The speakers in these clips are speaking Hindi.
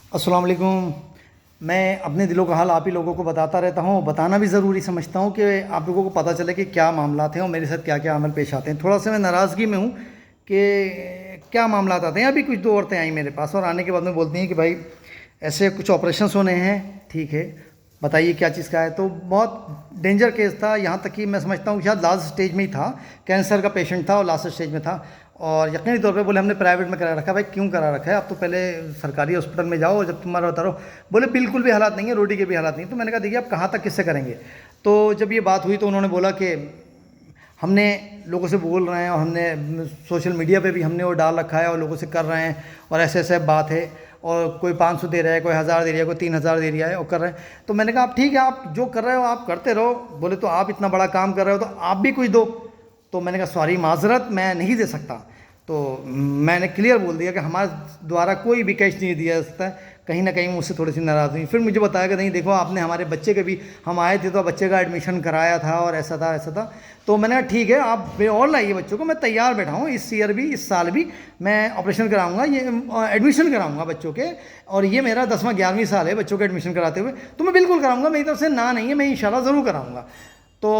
अस्सलाम वालेकुम। मैं अपने दिलों का हाल आप ही लोगों को बताता रहता हूँ, बताना भी ज़रूरी समझता हूँ कि आप लोगों को पता चले कि क्या मामलात हैं और मेरे साथ क्या क्या अमल पेश आते हैं। थोड़ा सा मैं नाराज़गी में हूँ कि क्या मामलात आते हैं। अभी कुछ दो औरतें आई मेरे पास और आने के बाद में बोलती हैं कि भाई ऐसे कुछ ऑपरेशंस होने हैं, ठीक है बताइए क्या चीज़ का है। तो बहुत डेंजर केस था, यहाँ तक कि मैं समझता हूँ शायद लास्ट स्टेज में ही था, कैंसर का पेशेंट था और लास्ट स्टेज में था। और यकीनी तौर पे बोले हमने प्राइवेट में करा रखा है। भाई क्यों करा रखा है, आप तो पहले सरकारी हॉस्पिटल में जाओ और जब तुम्हारा बता रहो। बोले बिल्कुल भी हालात नहीं है, रोटी के भी हालात नहीं। तो मैंने कहा देखिए आप कहाँ तक किससे करेंगे। तो जब ये बात हुई तो उन्होंने बोला कि हमने लोगों से बोल रहे हैं और हमने सोशल मीडिया पे भी हमने वो डाल रखा है और लोगों से कर रहे हैं और ऐसे ऐसे बात है और कोई 500 दे रहा है, कोई 1000 दे रहा है, कोई 3000 दे रहा है और कर रहे हैं। तो मैंने कहा आप ठीक है, आप जो कर रहे हो आप करते रहो। बोले तो आप इतना बड़ा काम कर रहे हो तो आप भी कुछ दो। तो मैंने कहा सॉरी माजरत, मैं नहीं दे सकता। तो मैंने क्लियर बोल दिया कि हमारे द्वारा कोई भी कैश नहीं दिया जा सकता है। कहीं ना कहीं मुझसे थोड़ी सी नाराज़ हुई। फिर मुझे बताया कि नहीं देखो आपने हमारे बच्चे के भी, हम आए थे तो बच्चे का एडमिशन कराया था और ऐसा था ऐसा था। तो मैंने कहा ठीक है आप और लाइए बच्चों को, मैं तैयार बैठा हूँ। इस ईयर भी इस साल भी मैं ऑपरेशन कराऊंगा, ये एडमिशन कराऊंगा बच्चों के। और ये मेरा 10वां 11वीं साल है बच्चों के एडमिशन कराते हुए, तो मैं बिल्कुल कराऊंगा, मेरी तरफ से ना नहीं है, मैं इंशाल्लाह ज़रूर कराऊंगा। तो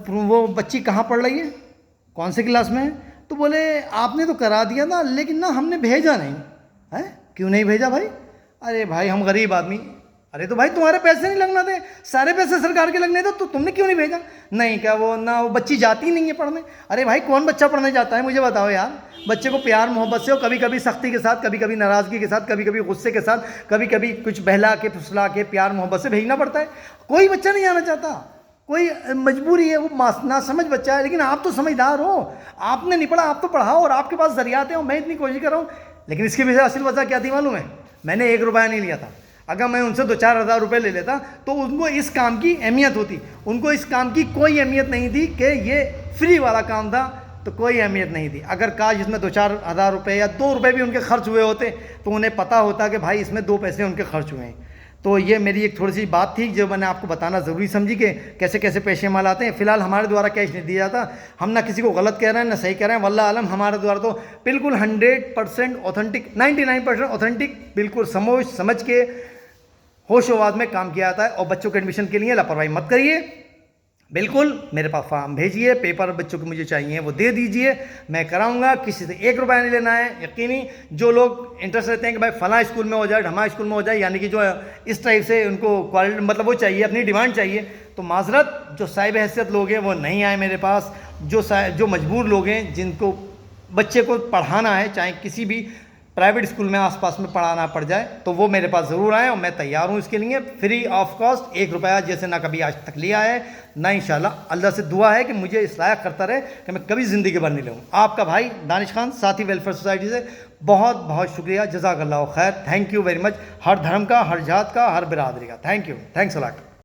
वो बच्ची कहाँ पढ़ रही है, कौन से क्लास में है। तो बोले आपने तो करा दिया था लेकिन ना हमने भेजा नहीं है। क्यों नहीं भेजा भाई। अरे भाई हम गरीब आदमी। अरे तो भाई तुम्हारे पैसे नहीं लगना थे, सारे पैसे सरकार के लगने थे, तो तुमने क्यों नहीं भेजा। नहीं क्या वो ना वो बच्ची जाती नहीं है पढ़ने। अरे भाई कौन बच्चा पढ़ने जाता है मुझे बताओ यार। बच्चे को प्यार मोहब्बत से और कभी कभी सख्ती के साथ, कभी कभी नाराज़गी के साथ, कभी कभी गुस्से के साथ, कभी कभी कुछ बहला के फुसला के प्यार मोहब्बत से भेजना पड़ता है। कोई बच्चा नहीं आना चाहता, कोई मजबूरी है, वो ना समझ बच्चा है। लेकिन आप तो समझदार हो, आपने नहीं पढ़ा, आप तो पढ़ाओ और आपके पास जरियाते हो। मैं इतनी कोशिश कर रहा हूँ। लेकिन इसके पीछे असल वजह क्या थी मालूम है, मैंने 1 रुपया नहीं लिया था। अगर मैं उनसे 2-4 हज़ार रुपये ले लेता तो उनको इस काम की अहमियत होती। उनको इस काम की कोई अहमियत नहीं थी कि ये फ्री वाला काम था, तो कोई अहमियत नहीं थी। अगर काश इसमें 2-4 हज़ार रुपये या 2 रुपये भी उनके खर्च हुए होते तो उन्हें पता होता कि भाई इसमें 2 पैसे उनके खर्च हुए हैं। तो ये मेरी एक थोड़ी सी बात थी जो मैंने आपको बताना ज़रूरी समझी कि कैसे कैसे पेशे माल आते हैं। फ़िलहाल हमारे द्वारा कैश नहीं दिया जाता, हम ना किसी को गलत कह रहे हैं ना सही कह रहे हैं, वल्लाह आलम। हमारे द्वारा तो बिल्कुल 100% ऑथेंटिक, 99% ऑथेंटिक, बिल्कुल समझ के होशोवाद में काम किया जाता है। और बच्चों के एडमिशन के लिए लापरवाही मत करिए, बिल्कुल मेरे पास फॉर्म भेजिए, पेपर बच्चों के मुझे चाहिए वो दे दीजिए, मैं कराऊंगा। किसी से 1 रुपया नहीं लेना है। यकीनी जो लोग इंटरेस्ट रहते हैं कि भाई फला स्कूल में हो जाए, ढमा स्कूल में हो जाए, यानी कि जो इस टाइप से उनको क्वालिटी मतलब वो चाहिए, अपनी डिमांड चाहिए, तो माजरत जो साहिब हैसियत लोग हैं वो नहीं आए मेरे पास। जो मजबूर लोग हैं जिनको बच्चे को पढ़ाना है, चाहे किसी भी प्राइवेट स्कूल में आसपास में पढ़ाना पड़ जाए, तो वो मेरे पास ज़रूर आए और मैं तैयार हूँ इसके लिए। फ्री ऑफ कॉस्ट 1 रुपया जैसे ना कभी आज तक लिया है ना इंशाल्लाह। अल्लाह से दुआ है कि मुझे इस लायक करता रहे कि मैं कभी ज़िंदगी भर नहीं लूँ। आपका भाई दानिश खान, साथी वेलफेयर सोसाइटी से बहुत बहुत शुक्रिया। जज़ाकल्लाह खैर, थैंक यू वेरी मच। हर धर्म का, हर जात का, हर बिरादरी का thank you, thanks a lot.